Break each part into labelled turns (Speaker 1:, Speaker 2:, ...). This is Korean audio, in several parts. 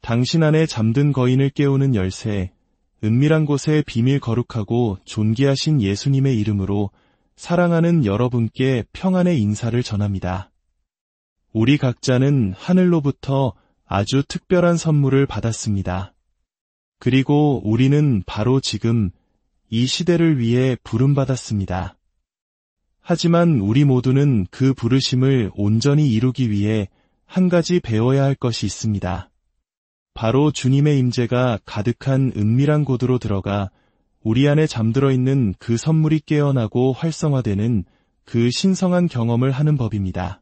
Speaker 1: 당신 안에 잠든 거인을 깨우는 열쇠, 은밀한 곳에 비밀 거룩하고 존귀하신 예수님의 이름으로 사랑하는 여러분께 평안의 인사를 전합니다. 우리 각자는 하늘로부터 아주 특별한 선물을 받았습니다. 그리고 우리는 바로 지금 이 시대를 위해 부름받았습니다. 하지만 우리 모두는 그 부르심을 온전히 이루기 위해 한 가지 배워야 할 것이 있습니다. 바로 주님의 임재가 가득한 은밀한 곳으로 들어가 우리 안에 잠들어 있는 그 선물이 깨어나고 활성화되는 그 신성한 경험을 하는 법입니다.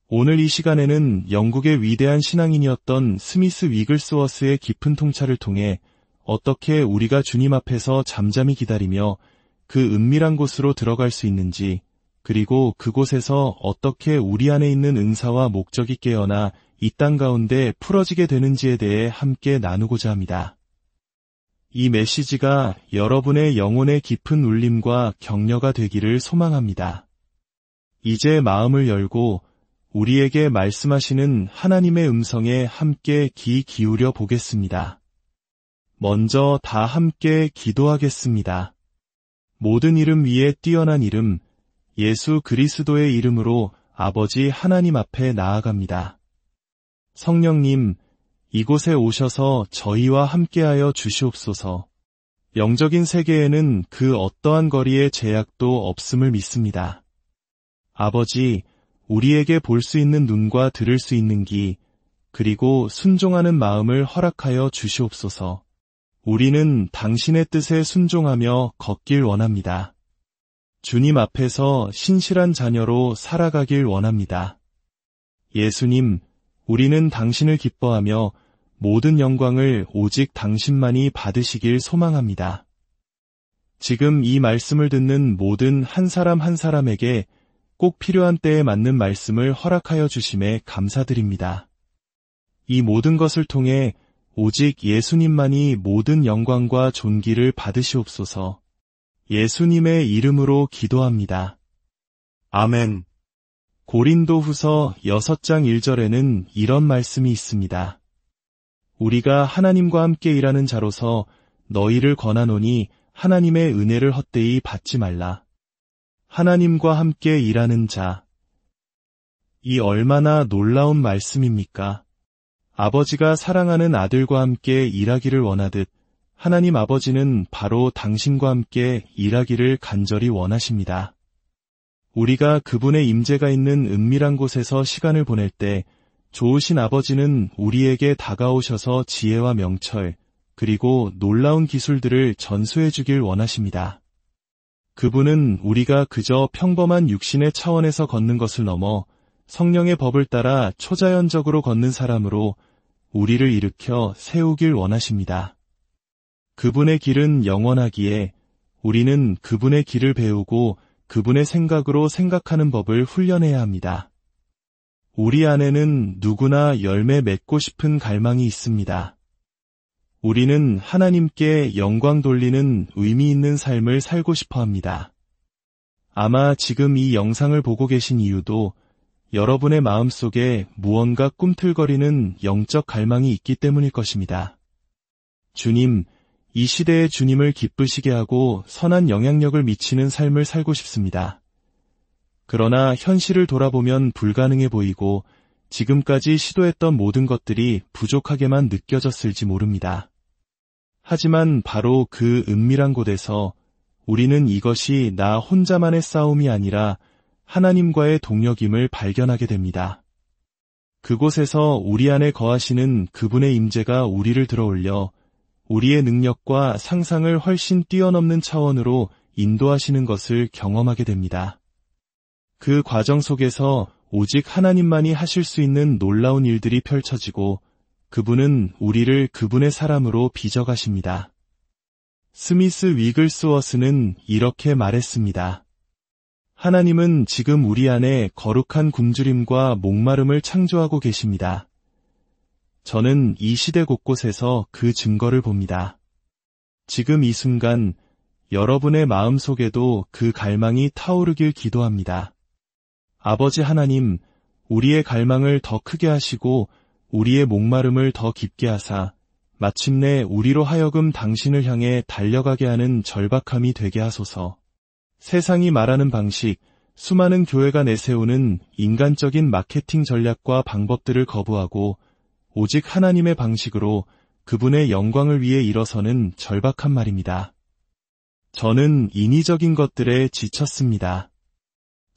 Speaker 1: 오늘 이 시간에는 영국의 위대한 신앙인이었던 스미스 위글스워스의 깊은 통찰을 통해 어떻게 우리가 주님 앞에서 잠잠히 기다리며 그 은밀한 곳으로 들어갈 수 있는지, 그리고 그곳에서 어떻게 우리 안에 있는 은사와 목적이 깨어나 이 땅 가운데 풀어지게 되는지에 대해 함께 나누고자 합니다. 이 메시지가 여러분의 영혼의 깊은 울림과 격려가 되기를 소망합니다. 이제 마음을 열고 우리에게 말씀하시는 하나님의 음성에 함께 귀 기울여 보겠습니다. 먼저 다 함께 기도하겠습니다. 모든 이름 위에 뛰어난 이름, 예수 그리스도의 이름으로 아버지 하나님 앞에 나아갑니다. 성령님, 이곳에 오셔서 저희와 함께하여 주시옵소서. 영적인 세계에는 그 어떠한 거리의 제약도 없음을 믿습니다. 아버지, 우리에게 볼 수 있는 눈과 들을 수 있는 귀, 그리고 순종하는 마음을 허락하여 주시옵소서. 우리는 당신의 뜻에 순종하며 걷길 원합니다. 주님 앞에서 신실한 자녀로 살아가길 원합니다. 예수님, 우리는 당신을 기뻐하며 모든 영광을 오직 당신만이 받으시길 소망합니다. 지금 이 말씀을 듣는 모든 한 사람 한 사람에게 꼭 필요한 때에 맞는 말씀을 허락하여 주심에 감사드립니다. 이 모든 것을 통해 오직 예수님만이 모든 영광과 존귀를 받으시옵소서. 예수님의 이름으로 기도합니다. 아멘. 고린도후서 6장 1절에는 이런 말씀이 있습니다. 우리가 하나님과 함께 일하는 자로서 너희를 권하노니 하나님의 은혜를 헛되이 받지 말라. 하나님과 함께 일하는 자. 이 얼마나 놀라운 말씀입니까? 아버지가 사랑하는 아들과 함께 일하기를 원하듯 하나님 아버지는 바로 당신과 함께 일하기를 간절히 원하십니다. 우리가 그분의 임재가 있는 은밀한 곳에서 시간을 보낼 때 좋으신 아버지는 우리에게 다가오셔서 지혜와 명철, 그리고 놀라운 기술들을 전수해 주길 원하십니다. 그분은 우리가 그저 평범한 육신의 차원에서 걷는 것을 넘어 성령의 법을 따라 초자연적으로 걷는 사람으로 우리를 일으켜 세우길 원하십니다. 그분의 길은 영원하기에 우리는 그분의 길을 배우고 그분의 생각으로 생각하는 법을 훈련해야 합니다. 우리 안에는 누구나 열매 맺고 싶은 갈망이 있습니다. 우리는 하나님께 영광 돌리는 의미 있는 삶을 살고 싶어 합니다. 아마 지금 이 영상을 보고 계신 이유도 여러분의 마음속에 무언가 꿈틀거리는 영적 갈망이 있기 때문일 것입니다. 주님, 이 시대의 주님을 기쁘시게 하고 선한 영향력을 미치는 삶을 살고 싶습니다. 그러나 현실을 돌아보면 불가능해 보이고 지금까지 시도했던 모든 것들이 부족하게만 느껴졌을지 모릅니다. 하지만 바로 그 은밀한 곳에서 우리는 이것이 나 혼자만의 싸움이 아니라 하나님과의 동력임을 발견하게 됩니다. 그곳에서 우리 안에 거하시는 그분의 임재가 우리를 들어올려 우리의 능력과 상상을 훨씬 뛰어넘는 차원으로 인도하시는 것을 경험하게 됩니다. 그 과정 속에서 오직 하나님만이 하실 수 있는 놀라운 일들이 펼쳐지고 그분은 우리를 그분의 사람으로 빚어가십니다. 스미스 위글스워스는 이렇게 말했습니다. 하나님은 지금 우리 안에 거룩한 굶주림과 목마름을 창조하고 계십니다. 저는 이 시대 곳곳에서 그 증거를 봅니다. 지금 이 순간 여러분의 마음속에도 그 갈망이 타오르길 기도합니다. 아버지 하나님, 우리의 갈망을 더 크게 하시고 우리의 목마름을 더 깊게 하사 마침내 우리로 하여금 당신을 향해 달려가게 하는 절박함이 되게 하소서. 세상이 말하는 방식, 수많은 교회가 내세우는 인간적인 마케팅 전략과 방법들을 거부하고 오직 하나님의 방식으로 그분의 영광을 위해 일어서는 절박한 말입니다. 저는 인위적인 것들에 지쳤습니다.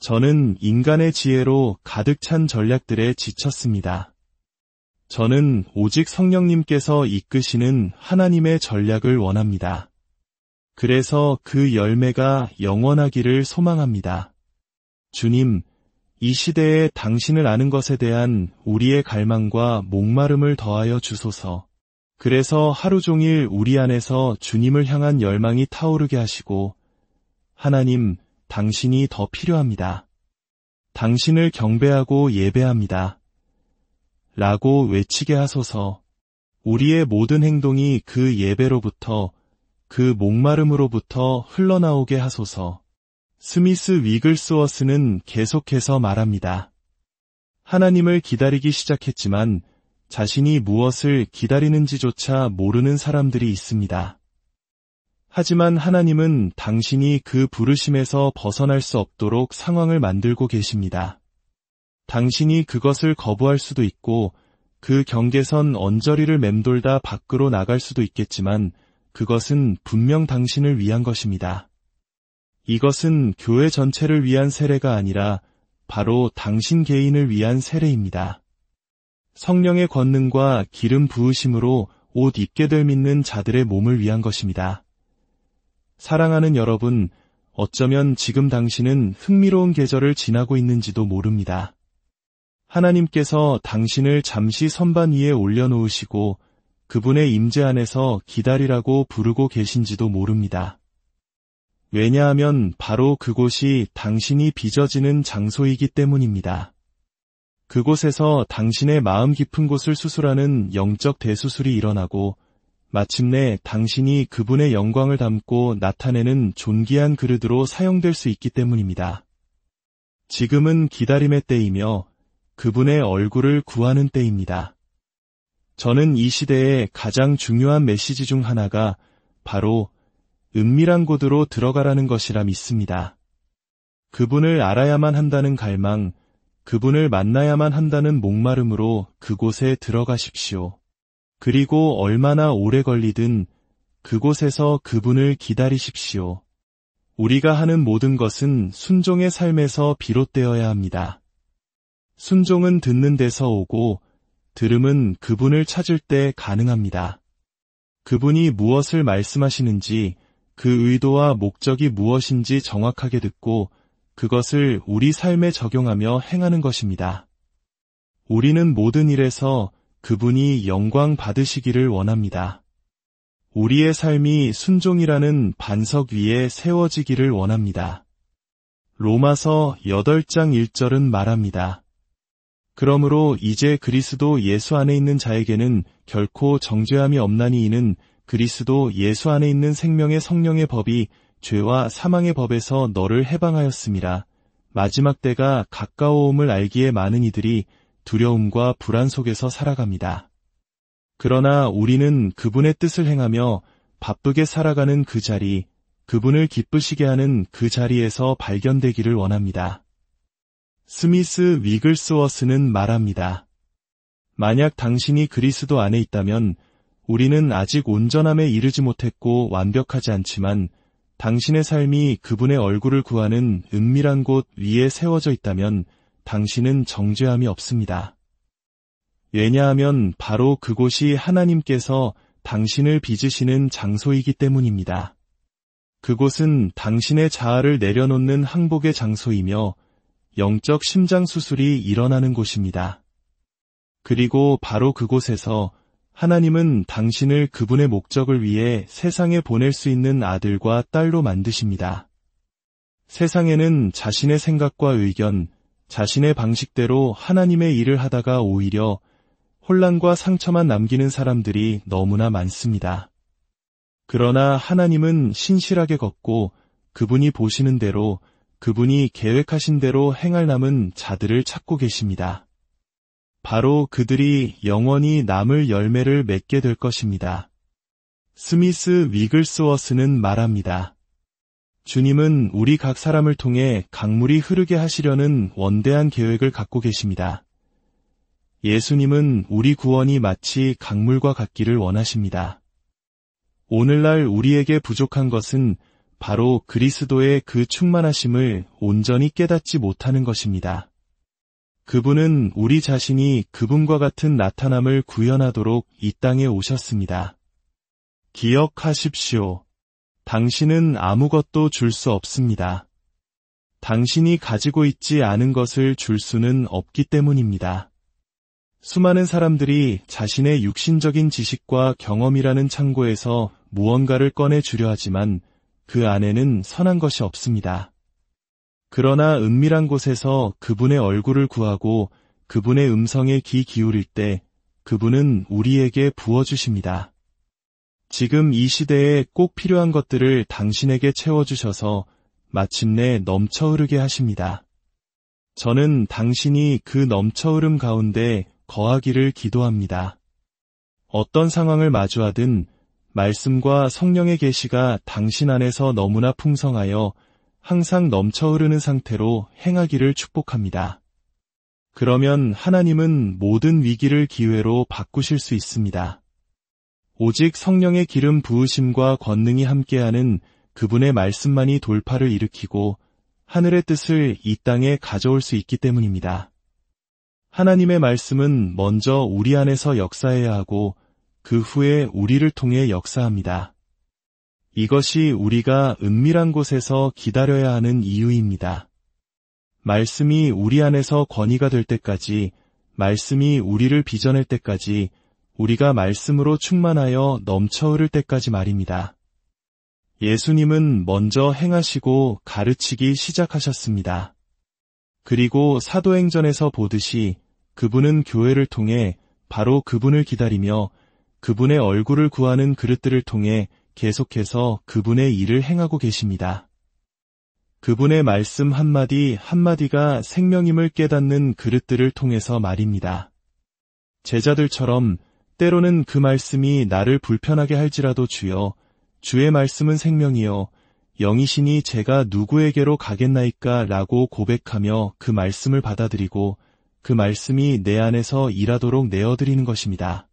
Speaker 1: 저는 인간의 지혜로 가득 찬 전략들에 지쳤습니다. 저는 오직 성령님께서 이끄시는 하나님의 전략을 원합니다. 그래서 그 열매가 영원하기를 소망합니다. 주님, 이 시대에 당신을 아는 것에 대한 우리의 갈망과 목마름을 더하여 주소서. 그래서 하루 종일 우리 안에서 주님을 향한 열망이 타오르게 하시고, 하나님, 당신이 더 필요합니다. 당신을 경배하고 예배합니다. 라고 외치게 하소서. 우리의 모든 행동이 그 예배로부터, 그 목마름으로부터 흘러나오게 하소서. 스미스 위글스워스는 계속해서 말합니다. 하나님을 기다리기 시작했지만 자신이 무엇을 기다리는지조차 모르는 사람들이 있습니다. 하지만 하나님은 당신이 그 부르심에서 벗어날 수 없도록 상황을 만들고 계십니다. 당신이 그것을 거부할 수도 있고 그 경계선 언저리를 맴돌다 밖으로 나갈 수도 있겠지만 그것은 분명 당신을 위한 것입니다. 이것은 교회 전체를 위한 세례가 아니라 바로 당신 개인을 위한 세례입니다. 성령의 권능과 기름 부으심으로 옷 입게 될 믿는 자들의 몸을 위한 것입니다. 사랑하는 여러분, 어쩌면 지금 당신은 흥미로운 계절을 지나고 있는지도 모릅니다. 하나님께서 당신을 잠시 선반 위에 올려놓으시고 그분의 임재 안에서 기다리라고 부르고 계신지도 모릅니다. 왜냐하면 바로 그곳이 당신이 빚어지는 장소이기 때문입니다. 그곳에서 당신의 마음 깊은 곳을 수술하는 영적 대수술이 일어나고 마침내 당신이 그분의 영광을 담고 나타내는 존귀한 그릇으로 사용될 수 있기 때문입니다. 지금은 기다림의 때이며 그분의 얼굴을 구하는 때입니다. 저는 이 시대의 가장 중요한 메시지 중 하나가 바로 은밀한 곳으로 들어가라는 것이라 믿습니다. 그분을 알아야만 한다는 갈망, 그분을 만나야만 한다는 목마름으로 그곳에 들어가십시오. 그리고 얼마나 오래 걸리든 그곳에서 그분을 기다리십시오. 우리가 하는 모든 것은 순종의 삶에서 비롯되어야 합니다. 순종은 듣는 데서 오고 들음은 그분을 찾을 때 가능합니다. 그분이 무엇을 말씀하시는지 그 의도와 목적이 무엇인지 정확하게 듣고 그것을 우리 삶에 적용하며 행하는 것입니다. 우리는 모든 일에서 그분이 영광 받으시기를 원합니다. 우리의 삶이 순종이라는 반석 위에 세워지기를 원합니다. 로마서 8장 1절은 말합니다. 그러므로 이제 그리스도 예수 안에 있는 자에게는 결코 정죄함이 없나니 이는 그리스도 예수 안에 있는 생명의 성령의 법이 죄와 사망의 법에서 너를 해방하였음이라. 마지막 때가 가까워옴을 알기에 많은 이들이 두려움과 불안 속에서 살아갑니다. 그러나 우리는 그분의 뜻을 행하며 바쁘게 살아가는 그 자리, 그분을 기쁘시게 하는 그 자리에서 발견되기를 원합니다. 스미스 위글스워스는 말합니다. 만약 당신이 그리스도 안에 있다면 우리는 아직 온전함에 이르지 못했고 완벽하지 않지만 당신의 삶이 그분의 얼굴을 구하는 은밀한 곳 위에 세워져 있다면 당신은 정죄함이 없습니다. 왜냐하면 바로 그곳이 하나님께서 당신을 빚으시는 장소이기 때문입니다. 그곳은 당신의 자아를 내려놓는 항복의 장소이며 영적 심장 수술이 일어나는 곳입니다. 그리고 바로 그곳에서 하나님은 당신을 그분의 목적을 위해 세상에 보낼 수 있는 아들과 딸로 만드십니다. 세상에는 자신의 생각과 의견, 자신의 방식대로 하나님의 일을 하다가 오히려 혼란과 상처만 남기는 사람들이 너무나 많습니다. 그러나 하나님은 신실하게 걷고 그분이 보시는 대로, 그분이 계획하신 대로 행할 남은 자들을 찾고 계십니다. 바로 그들이 영원히 남을 열매를 맺게 될 것입니다. 스미스 위글스워스는 말합니다. 주님은 우리 각 사람을 통해 강물이 흐르게 하시려는 원대한 계획을 갖고 계십니다. 예수님은 우리 구원이 마치 강물과 같기를 원하십니다. 오늘날 우리에게 부족한 것은 바로 그리스도의 그 충만하심을 온전히 깨닫지 못하는 것입니다. 그분은 우리 자신이 그분과 같은 나타남을 구현하도록 이 땅에 오셨습니다. 기억하십시오. 당신은 아무것도 줄 수 없습니다. 당신이 가지고 있지 않은 것을 줄 수는 없기 때문입니다. 수많은 사람들이 자신의 육신적인 지식과 경험이라는 창고에서 무언가를 꺼내 주려 하지만 그 안에는 선한 것이 없습니다. 그러나 은밀한 곳에서 그분의 얼굴을 구하고 그분의 음성에 귀 기울일 때 그분은 우리에게 부어주십니다. 지금 이 시대에 꼭 필요한 것들을 당신에게 채워주셔서 마침내 넘쳐 흐르게 하십니다. 저는 당신이 그 넘쳐 흐름 가운데 거하기를 기도합니다. 어떤 상황을 마주하든 말씀과 성령의 계시가 당신 안에서 너무나 풍성하여 항상 넘쳐 흐르는 상태로 행하기를 축복합니다. 그러면 하나님은 모든 위기를 기회로 바꾸실 수 있습니다. 오직 성령의 기름 부으심과 권능이 함께하는 그분의 말씀만이 돌파를 일으키고 하늘의 뜻을 이 땅에 가져올 수 있기 때문입니다. 하나님의 말씀은 먼저 우리 안에서 역사해야 하고 그 후에 우리를 통해 역사합니다. 이것이 우리가 은밀한 곳에서 기다려야 하는 이유입니다. 말씀이 우리 안에서 권위가 될 때까지, 말씀이 우리를 빚어낼 때까지, 우리가 말씀으로 충만하여 넘쳐 흐를 때까지 말입니다. 예수님은 먼저 행하시고 가르치기 시작하셨습니다. 그리고 사도행전에서 보듯이 그분은 교회를 통해 바로 그분을 기다리며 그분의 얼굴을 구하는 그릇들을 통해 계속해서 그분의 일을 행하고 계십니다. 그분의 말씀 한마디 한마디가 생명임을 깨닫는 그릇들을 통해서 말입니다. 제자들처럼 때로는 그 말씀이 나를 불편하게 할지라도 주여, 주의 말씀은 생명이요, 영이시니 제가 누구에게로 가겠나이까 라고 고백하며 그 말씀을 받아들이고 그 말씀이 내 안에서 일하도록 내어드리는 것입니다.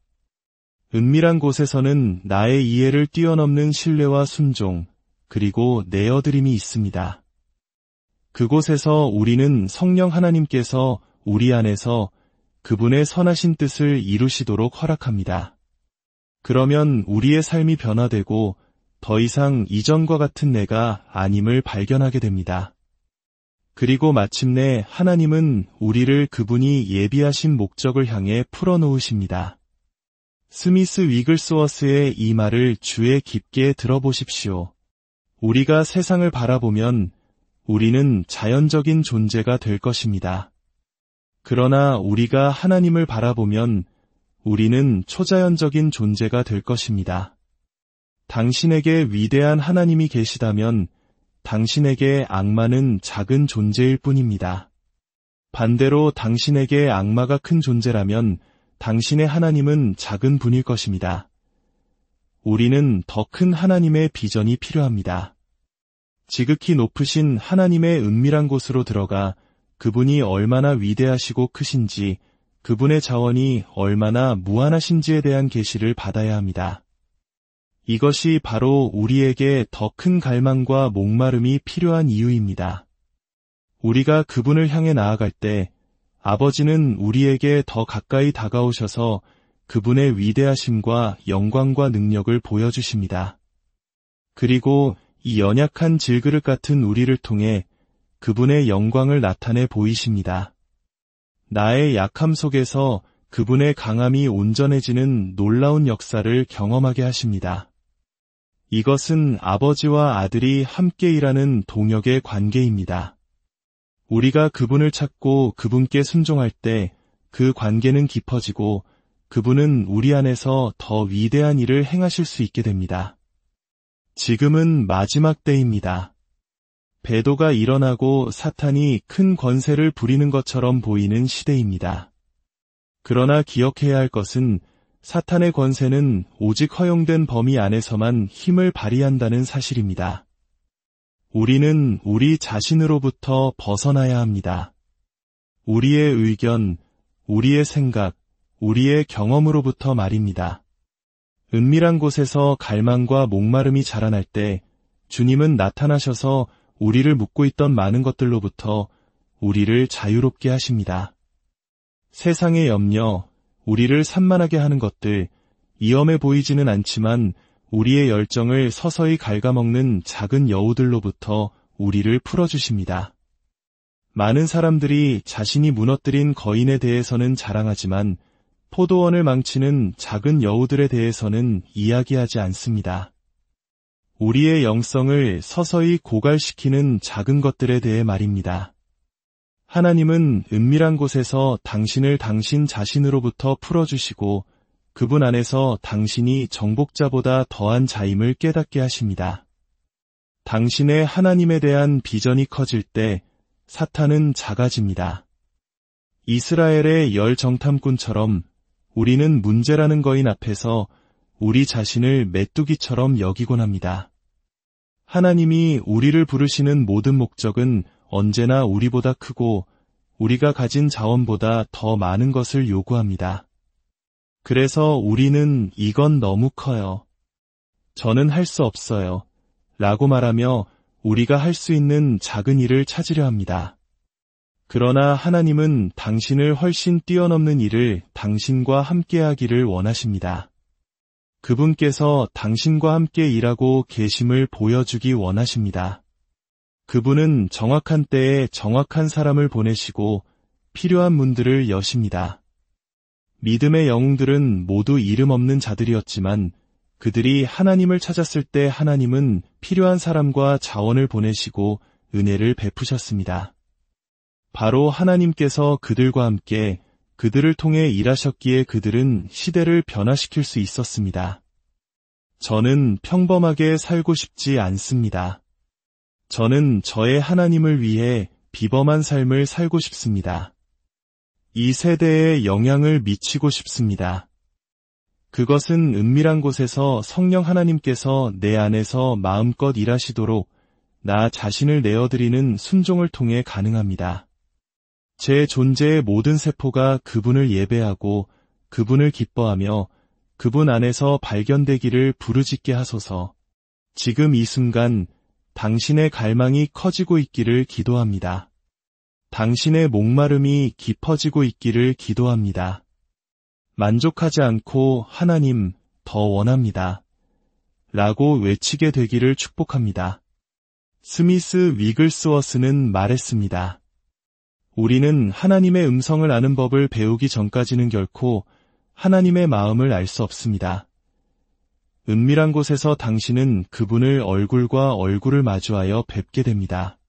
Speaker 1: 은밀한 곳에서는 나의 이해를 뛰어넘는 신뢰와 순종, 그리고 내어드림이 있습니다. 그곳에서 우리는 성령 하나님께서 우리 안에서 그분의 선하신 뜻을 이루시도록 허락합니다. 그러면 우리의 삶이 변화되고 더 이상 이전과 같은 내가 아님을 발견하게 됩니다. 그리고 마침내 하나님은 우리를 그분이 예비하신 목적을 향해 풀어놓으십니다. 스미스 위글스워스의 이 말을 주의 깊게 들어보십시오. 우리가 세상을 바라보면 우리는 자연적인 존재가 될 것입니다. 그러나 우리가 하나님을 바라보면 우리는 초자연적인 존재가 될 것입니다. 당신에게 위대한 하나님이 계시다면 당신에게 악마는 작은 존재일 뿐입니다. 반대로 당신에게 악마가 큰 존재라면 당신의 하나님은 작은 분일 것입니다. 우리는 더 큰 하나님의 비전이 필요합니다. 지극히 높으신 하나님의 은밀한 곳으로 들어가 그분이 얼마나 위대하시고 크신지, 그분의 자원이 얼마나 무한하신지에 대한 계시를 받아야 합니다. 이것이 바로 우리에게 더 큰 갈망과 목마름이 필요한 이유입니다. 우리가 그분을 향해 나아갈 때 아버지는 우리에게 더 가까이 다가오셔서 그분의 위대하심과 영광과 능력을 보여주십니다. 그리고 이 연약한 질그릇 같은 우리를 통해 그분의 영광을 나타내 보이십니다. 나의 약함 속에서 그분의 강함이 온전해지는 놀라운 역사를 경험하게 하십니다. 이것은 아버지와 아들이 함께 일하는 동역의 관계입니다. 우리가 그분을 찾고 그분께 순종할 때 그 관계는 깊어지고 그분은 우리 안에서 더 위대한 일을 행하실 수 있게 됩니다. 지금은 마지막 때입니다. 배도가 일어나고 사탄이 큰 권세를 부리는 것처럼 보이는 시대입니다. 그러나 기억해야 할 것은 사탄의 권세는 오직 허용된 범위 안에서만 힘을 발휘한다는 사실입니다. 우리는 우리 자신으로부터 벗어나야 합니다. 우리의 의견, 우리의 생각, 우리의 경험으로부터 말입니다. 은밀한 곳에서 갈망과 목마름이 자라날 때 주님은 나타나셔서 우리를 묶고 있던 많은 것들로부터 우리를 자유롭게 하십니다. 세상의 염려, 우리를 산만하게 하는 것들, 위험해 보이지는 않지만 우리의 열정을 서서히 갉아먹는 작은 여우들로부터 우리를 풀어주십니다. 많은 사람들이 자신이 무너뜨린 거인에 대해서는 자랑하지만 포도원을 망치는 작은 여우들에 대해서는 이야기하지 않습니다. 우리의 영성을 서서히 고갈시키는 작은 것들에 대해 말입니다. 하나님은 은밀한 곳에서 당신을 당신 자신으로부터 풀어주시고 그분 안에서 당신이 정복자보다 더한 자임을 깨닫게 하십니다. 당신의 하나님에 대한 비전이 커질 때 사탄은 작아집니다. 이스라엘의 열 정탐꾼처럼 우리는 문제라는 거인 앞에서 우리 자신을 메뚜기처럼 여기곤 합니다. 하나님이 우리를 부르시는 모든 목적은 언제나 우리보다 크고 우리가 가진 자원보다 더 많은 것을 요구합니다. 그래서 우리는 이건 너무 커요. 저는 할 수 없어요. 라고 말하며 우리가 할 수 있는 작은 일을 찾으려 합니다. 그러나 하나님은 당신을 훨씬 뛰어넘는 일을 당신과 함께하기를 원하십니다. 그분께서 당신과 함께 일하고 계심을 보여주기 원하십니다. 그분은 정확한 때에 정확한 사람을 보내시고 필요한 문들을 여십니다. 믿음의 영웅들은 모두 이름 없는 자들이었지만 그들이 하나님을 찾았을 때 하나님은 필요한 사람과 자원을 보내시고 은혜를 베푸셨습니다. 바로 하나님께서 그들과 함께 그들을 통해 일하셨기에 그들은 시대를 변화시킬 수 있었습니다. 저는 평범하게 살고 싶지 않습니다. 저는 저의 하나님을 위해 비범한 삶을 살고 싶습니다. 이 세대에 영향을 미치고 싶습니다. 그것은 은밀한 곳에서 성령 하나님께서 내 안에서 마음껏 일하시도록 나 자신을 내어드리는 순종을 통해 가능합니다. 제 존재의 모든 세포가 그분을 예배하고 그분을 기뻐하며 그분 안에서 발견되기를 부르짖게 하소서. 지금 이 순간 당신의 갈망이 커지고 있기를 기도합니다. 당신의 목마름이 깊어지고 있기를 기도합니다. 만족하지 않고 하나님, 더 원합니다. 라고 외치게 되기를 축복합니다. 스미스 위글스워스는 말했습니다. 우리는 하나님의 음성을 아는 법을 배우기 전까지는 결코 하나님의 마음을 알 수 없습니다. 은밀한 곳에서 당신은 그분을 얼굴과 얼굴을 마주하여 뵙게 됩니다.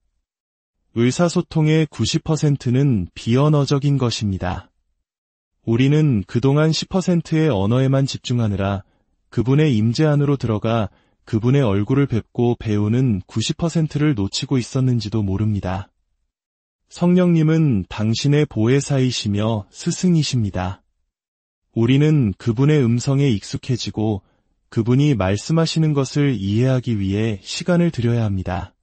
Speaker 1: 의사소통의 90%는 비언어적인 것입니다. 우리는 그동안 10%의 언어에만 집중하느라 그분의 임재 안으로 들어가 그분의 얼굴을 뵙고 배우는 90%를 놓치고 있었는지도 모릅니다. 성령님은 당신의 보혜사이시며 스승이십니다. 우리는 그분의 음성에 익숙해지고 그분이 말씀하시는 것을 이해하기 위해 시간을 들여야 합니다.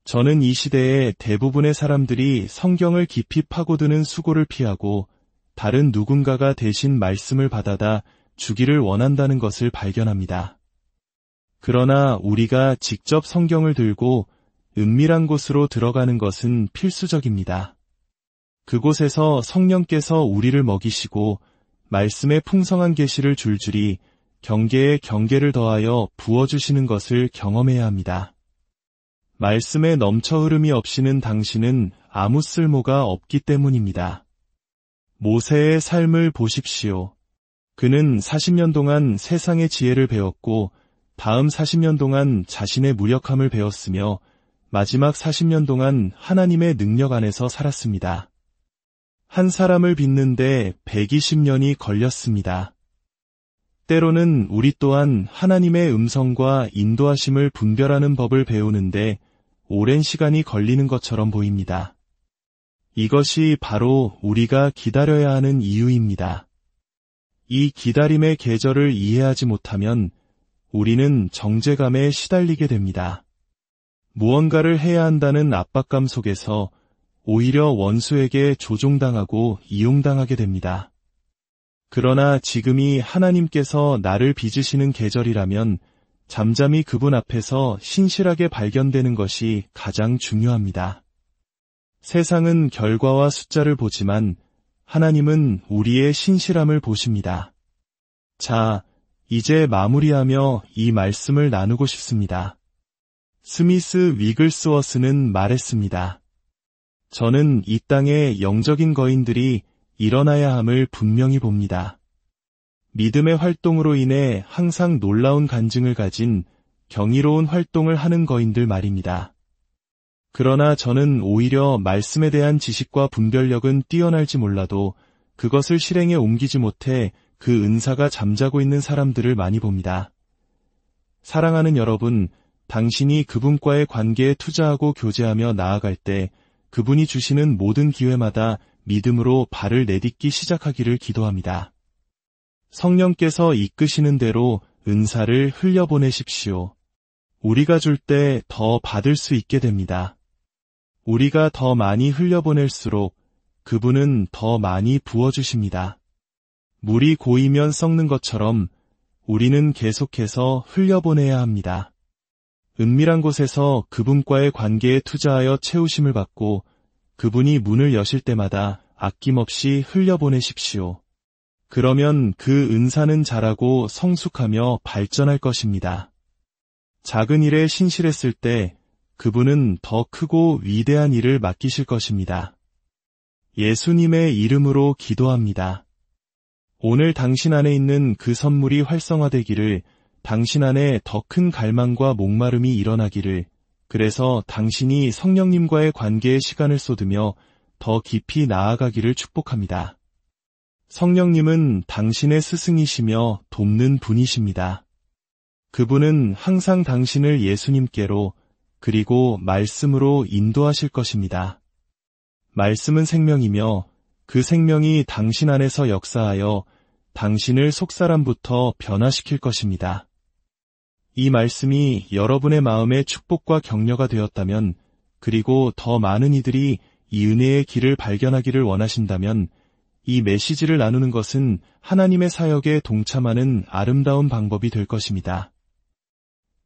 Speaker 1: 저는 이 시대의 대부분의 사람들이 성경을 깊이 파고드는 수고를 피하고 다른 누군가가 대신 말씀을 받아다 주기를 원한다는 것을 발견합니다. 그러나 우리가 직접 성경을 들고 은밀한 곳으로 들어가는 것은 필수적입니다. 그곳에서 성령께서 우리를 먹이시고 말씀의 풍성한 계시를 줄줄이 경계에 경계를 더하여 부어주시는 것을 경험해야 합니다. 말씀에 넘쳐 흐름이 없이는 당신은 아무 쓸모가 없기 때문입니다. 모세의 삶을 보십시오. 그는 40년 동안 세상의 지혜를 배웠고 다음 40년 동안 자신의 무력함을 배웠으며 마지막 40년 동안 하나님의 능력 안에서 살았습니다. 한 사람을 빚는데 120년이 걸렸습니다. 때로는 우리 또한 하나님의 음성과 인도하심을 분별하는 법을 배우는데 오랜 시간이 걸리는 것처럼 보입니다. 이것이 바로 우리가 기다려야 하는 이유입니다. 이 기다림의 계절을 이해하지 못하면 우리는 정죄감에 시달리게 됩니다. 무언가를 해야 한다는 압박감 속에서 오히려 원수에게 조종당하고 이용당하게 됩니다. 그러나 지금이 하나님께서 나를 빚으시는 계절이라면 잠잠히 그분 앞에서 신실하게 발견되는 것이 가장 중요합니다. 세상은 결과와 숫자를 보지만 하나님은 우리의 신실함을 보십니다. 자, 이제 마무리하며 이 말씀을 나누고 싶습니다. 스미스 위글스워스는 말했습니다. 저는 이 땅의 영적인 거인들이 일어나야 함을 분명히 봅니다. 믿음의 활동으로 인해 항상 놀라운 간증을 가진 경이로운 활동을 하는 거인들 말입니다. 그러나 저는 오히려 말씀에 대한 지식과 분별력은 뛰어날지 몰라도 그것을 실행에 옮기지 못해 그 은사가 잠자고 있는 사람들을 많이 봅니다. 사랑하는 여러분, 당신이 그분과의 관계에 투자하고 교제하며 나아갈 때 그분이 주시는 모든 기회마다 믿음으로 발을 내딛기 시작하기를 기도합니다. 성령께서 이끄시는 대로 은사를 흘려보내십시오. 우리가 줄 때 더 받을 수 있게 됩니다. 우리가 더 많이 흘려보낼수록 그분은 더 많이 부어주십니다. 물이 고이면 썩는 것처럼 우리는 계속해서 흘려보내야 합니다. 은밀한 곳에서 그분과의 관계에 투자하여 채우심을 받고 그분이 문을 여실 때마다 아낌없이 흘려보내십시오. 그러면 그 은사는 자라고 성숙하며 발전할 것입니다. 작은 일에 신실했을 때 그분은 더 크고 위대한 일을 맡기실 것입니다. 예수님의 이름으로 기도합니다. 오늘 당신 안에 있는 그 선물이 활성화되기를, 당신 안에 더 큰 갈망과 목마름이 일어나기를, 그래서 당신이 성령님과의 관계에 시간을 쏟으며 더 깊이 나아가기를 축복합니다. 성령님은 당신의 스승이시며 돕는 분이십니다. 그분은 항상 당신을 예수님께로 그리고 말씀으로 인도하실 것입니다. 말씀은 생명이며 그 생명이 당신 안에서 역사하여 당신을 속사람부터 변화시킬 것입니다. 이 말씀이 여러분의 마음에 축복과 격려가 되었다면, 그리고 더 많은 이들이 이 은혜의 길을 발견하기를 원하신다면 이 메시지를 나누는 것은 하나님의 사역에 동참하는 아름다운 방법이 될 것입니다.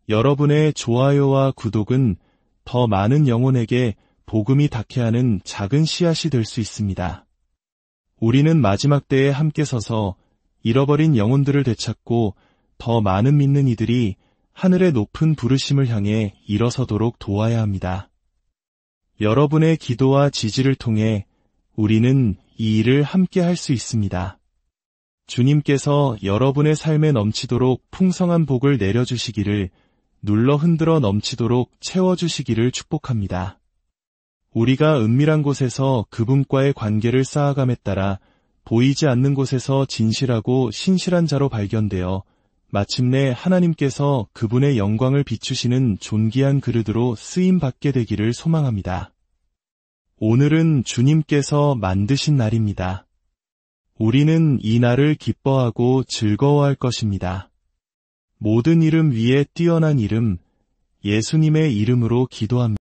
Speaker 1: 여러분의 좋아요와 구독은 더 많은 영혼에게 복음이 닿게 하는 작은 씨앗이 될 수 있습니다. 우리는 마지막 때에 함께 서서 잃어버린 영혼들을 되찾고 더 많은 믿는 이들이 하늘의 높은 부르심을 향해 일어서도록 도와야 합니다. 여러분의 기도와 지지를 통해 우리는 이 일을 함께 할 수 있습니다. 주님께서 여러분의 삶에 넘치도록 풍성한 복을 내려주시기를, 눌러 흔들어 넘치도록 채워주시기를 축복합니다. 우리가 은밀한 곳에서 그분과의 관계를 쌓아감에 따라 보이지 않는 곳에서 진실하고 신실한 자로 발견되어 마침내 하나님께서 그분의 영광을 비추시는 존귀한 그릇으로 쓰임받게 되기를 소망합니다. 오늘은 주님께서 만드신 날입니다. 우리는 이 날을 기뻐하고 즐거워할 것입니다. 모든 이름 위에 뛰어난 이름, 예수님의 이름으로 기도합니다.